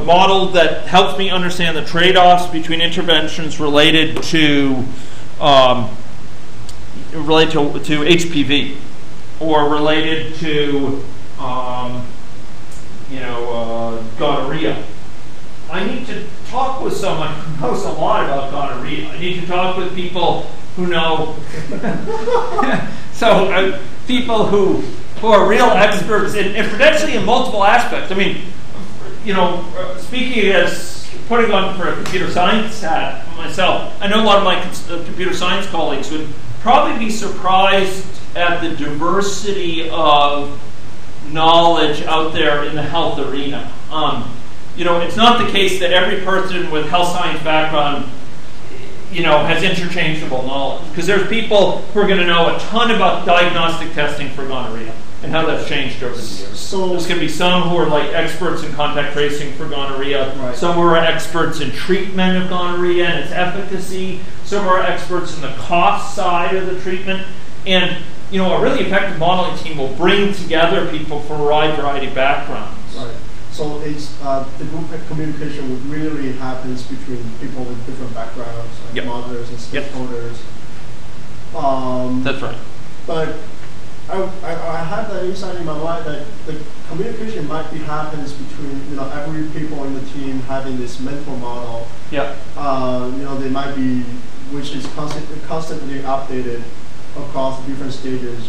model that helps me understand the trade-offs between interventions related to HPV, or related to gonorrhea. I need to talk with someone who knows a lot about gonorrhea. I need to talk with people who know, people who who are real experts and potentially in multiple aspects. I mean, speaking as putting on for a computer science hat myself, I know a lot of my computer science colleagues would probably be surprised at the diversity of knowledge out there in the health arena. It's not the case that every person with health science background has interchangeable knowledge. Because there's people who are going to know a ton about diagnostic testing for gonorrhea and how that's changed over the years. So there's going to be some who are like experts in contact tracing for gonorrhea, right. Some who are experts in treatment of gonorrhea and its efficacy, some are experts in the cost side of the treatment, and a really effective modeling team will bring together people from a wide variety of backgrounds. Right. So it's the group communication would really happens between people with different backgrounds, like yep. modelers and stakeholders. Yep. That's right. But I have that insight in my mind that the communication might be happens between every people in the team having this mental model. Yeah. They might be, which is constantly updated across different stages.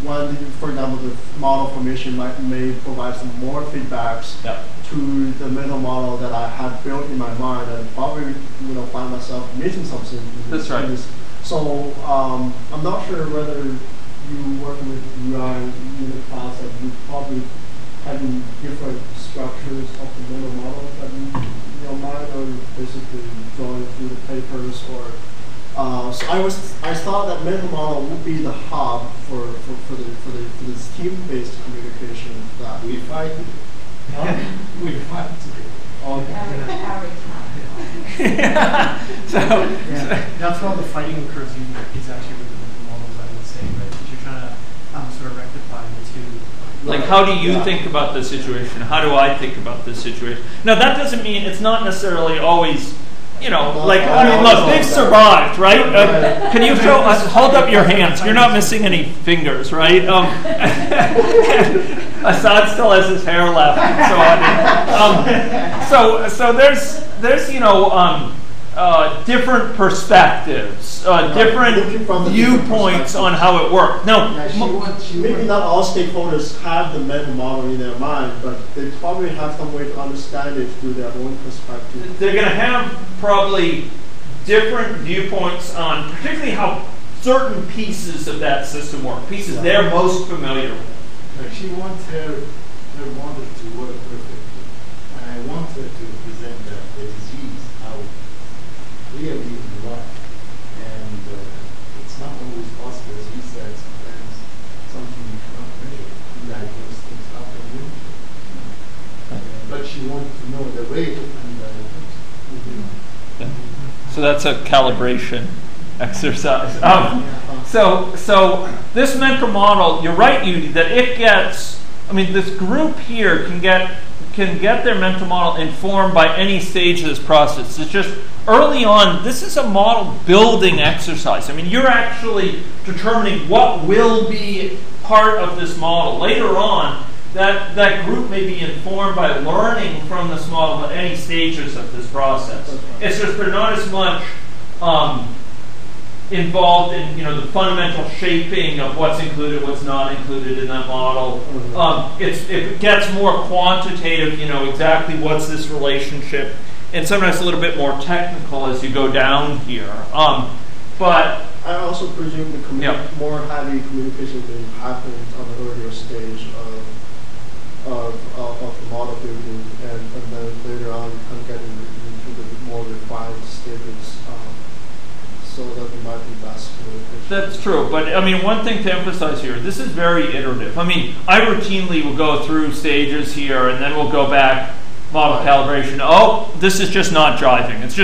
One, for example, the model formation may provide some more feedbacks to the mental model that I have built in my mind, and probably find myself missing something. That's right. So I'm not sure whether you working with UI in the class that you probably having different structures of the mental model that you mind, or basically going through the papers, or so I thought that mental model would be the hub for this team-based communication that we fight. We fight. Okay. That's where all the fighting occurs is actually with the mental models, I would say, right? Because you're trying to sort of rectify the two. Like, how do you think about this situation? How do I think about this situation? Now, that doesn't mean it's not necessarily always. Look, they've survived, right? Can you show us? Hold up your hands. You're not missing any fingers, right? Assad still has his hair left, and so on. So there's different perspectives, different viewpoints on how it worked. Now, maybe not all stakeholders have the mental model in their mind, but they probably have some way to understand it through their own perspective. They're going to have probably different viewpoints on particularly how certain pieces of that system work, pieces they're most familiar with. She wants her model to work perfectly, and I want her to present the disease how really in life, and it's not always possible, as you said. Sometimes something you cannot measure, you diagnose things after a minute. But she wants to know the way to undiagnose. So that's a calibration exercise. So this mental model, you're right, Yudi, that it gets. This group here can get their mental model informed by any stage of this process. It's just early on, this is a model building exercise. You're actually determining what will be part of this model. Later on, that group may be informed by learning from this model at any stages of this process. It's just they're not as much involved in the fundamental shaping of what's included, what's not included in that model. It gets more quantitative, exactly what's this relationship, and sometimes a little bit more technical as you go down here. But I also presume the more heavy communication may happen on the earlier stage of the model building, and then later on you can get into the more refined stages. So that it might be less communication. That's true, but one thing to emphasize here, this is very iterative. I routinely will go through stages here, and then we'll go back, model calibration. Oh, this is just not driving. It's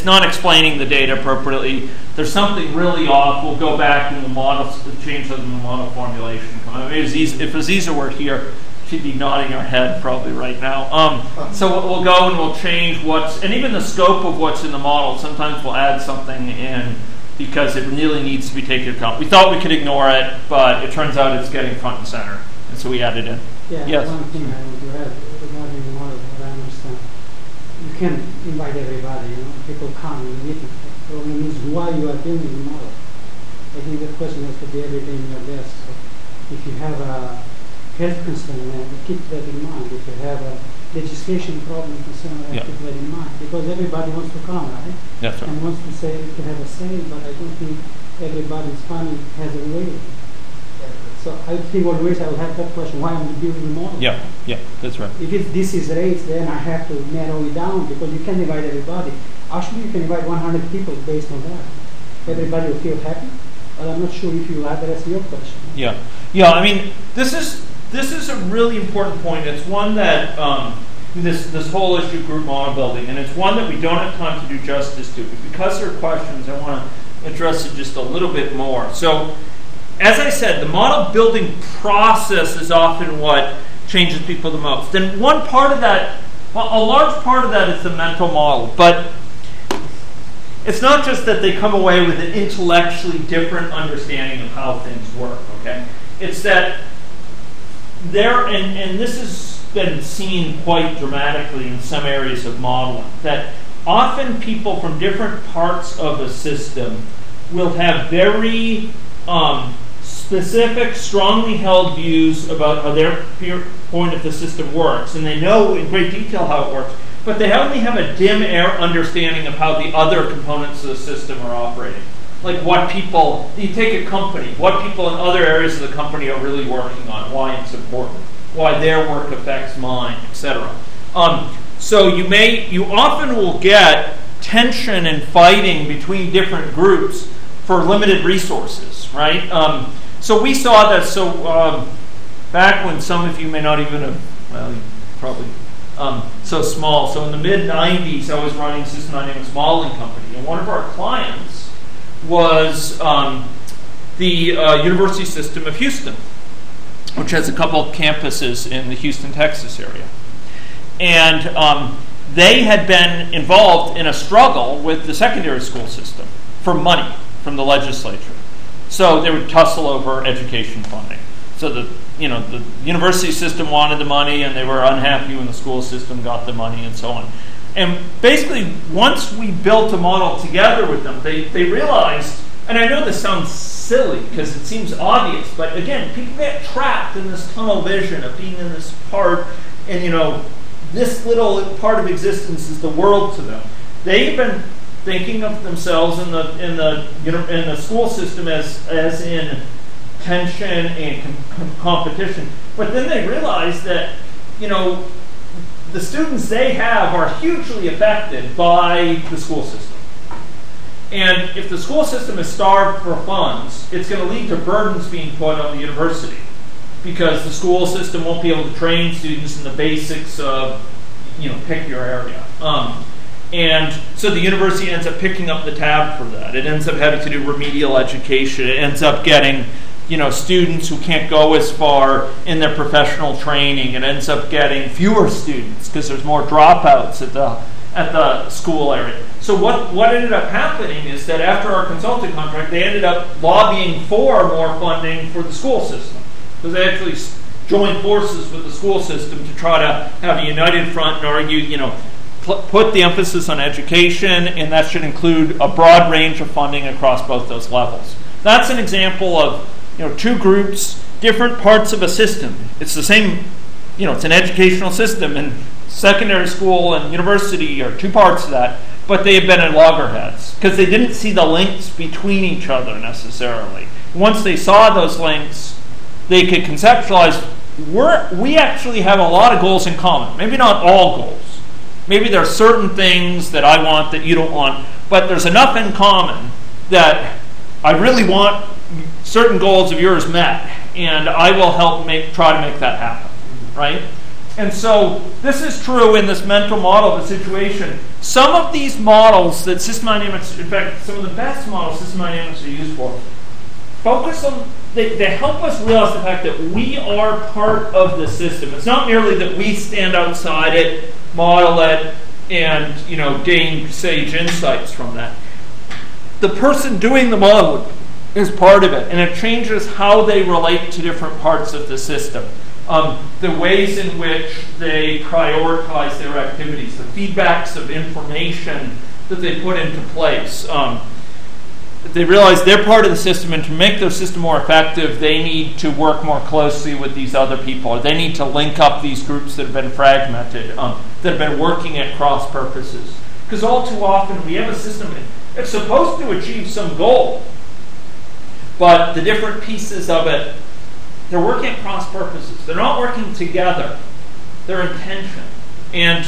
not explaining the data appropriately. There's something really off. We'll go back and we'll change the model formulation. If Aziza were here, she'd be nodding her head probably right now. So we'll go and we'll change and even the scope of what's in the model. Sometimes we'll add something in because it really needs to be taken into account. We thought we could ignore it, but it turns out it's getting front and center, and so we added in. Yeah, yes. One thing I want to add regarding the model, what I understand, you can invite everybody. People come in the meeting. The problem is why you are building the model. I think the question has to be every day in your desk. So if you have a health concern, keep that in mind. If you have a legislation problem concern, keep that in mind. Because everybody wants to come, right? That's right. And wants to say to have a say, but I don't think everybody's family has a way. So I think always I will have that question, why am I building the model? Yeah, that's right. If this is race, then I have to narrow it down because you can't divide everybody. Actually, you can invite 100 people based on that. Everybody will feel happy, but I'm not sure if you address your question. Yeah. I mean, this is a really important point. It's one that this whole issue of group model building, and it's one that we don't have time to do justice to. But because there are questions, I want to address it just a little bit more. So, as I said, the model building process is often what changes people the most. And one part of that, well, a large part of that is the mental model, but it's not just that they come away with an intellectually different understanding of how things work, okay? It's that and this has been seen quite dramatically in some areas of modeling, that often people from different parts of a system will have very specific, strongly held views about how their point of the system works, and they know in great detail how it works, but they only have a dim understanding of how the other components of the system are operating. Like what people, you take a company, what people in other areas of the company are really working on, why it's important, why their work affects mine, etc. So you often will get tension and fighting between different groups for limited resources, right? So we saw that. So back when some of you may not even have, well, you probably so small. So in the mid '90s, I was running a system dynamics modeling company, and one of our clients was the University System of Houston, which has a couple of campuses in the Houston, Texas area, and they had been involved in a struggle with the secondary school system for money from the legislature. So they would tussle over education funding. So the university system wanted the money, and they were unhappy when the school system got the money, and so on. And basically, once we built a model together with them, they realized, and I know this sounds silly because it seems obvious, but again, people get trapped in this tunnel vision of being in this part, and this little part of existence is the world to them. They've been thinking of themselves in the school system as in tension and competition, but then they realize that the students they have are hugely affected by the school system. And if the school system is starved for funds, it's going to lead to burdens being put on the university, because the school system won't be able to train students in the basics of, pick your area. And so the university ends up picking up the tab for that. It ends up having to do remedial education. It ends up getting students who can't go as far in their professional training. It ends up getting fewer students because there's more dropouts at the school area. So what ended up happening is that after our consulting contract, they ended up lobbying for more funding for the school system, because they actually joined forces with the school system to try to have a united front and argue, put the emphasis on education, and that should include a broad range of funding across both those levels. That's an example of two groups, different parts of a system. It's the same, it's an educational system, and secondary school and university are two parts of that, but they have been at loggerheads because they didn't see the links between each other necessarily. Once they saw those links, they could conceptualize, we actually have a lot of goals in common. Maybe not all goals. Maybe there are certain things that I want that you don't want, but there's enough in common that I really want certain goals of yours met, and I will help try to make that happen, right? And so this is true in this mental model of a situation. Some of these models that system dynamics, in fact, some of the best models system dynamics are used for, focus on, they help us realize the fact that we are part of the system. It's not merely that we stand outside it, model it, and gain sage insights from that. The person doing the modeling is part of it, and it changes how they relate to different parts of the system. The ways in which they prioritize their activities, the feedbacks of information that they put into place. they realize they're part of the system, and to make their system more effective, they need to work more closely with these other people, or they need to link up these groups that have been fragmented, that have been working at cross purposes. Because all too often we have a system that's supposed to achieve some goal, but the different pieces of it, they're working at cross purposes. They're not working together. They're in tension. And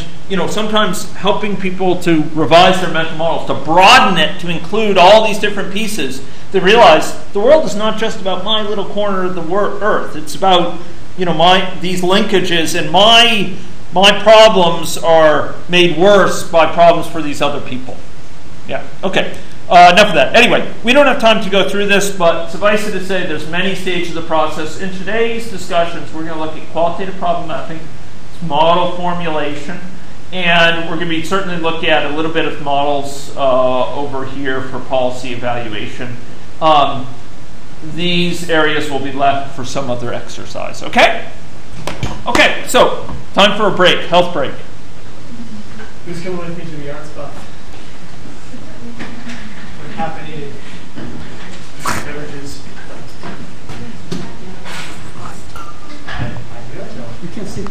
sometimes helping people to revise their mental models, to broaden it, to include all these different pieces, they realize the world is not just about my little corner of the earth. It's about these linkages, and my problems are made worse by problems for these other people. Yeah. Okay. Enough of that. Anyway, we don't have time to go through this, but suffice it to say, there's many stages of the process. In today's discussions, we're going to look at qualitative problem mapping, model formulation, and we're going to be certainly looking at a little bit of models over here for policy evaluation. These areas will be left for some other exercise. Okay? Okay, so time for a break, health break. Who's coming with me to the art spot? We're caffeinated beverages. I do. You can sit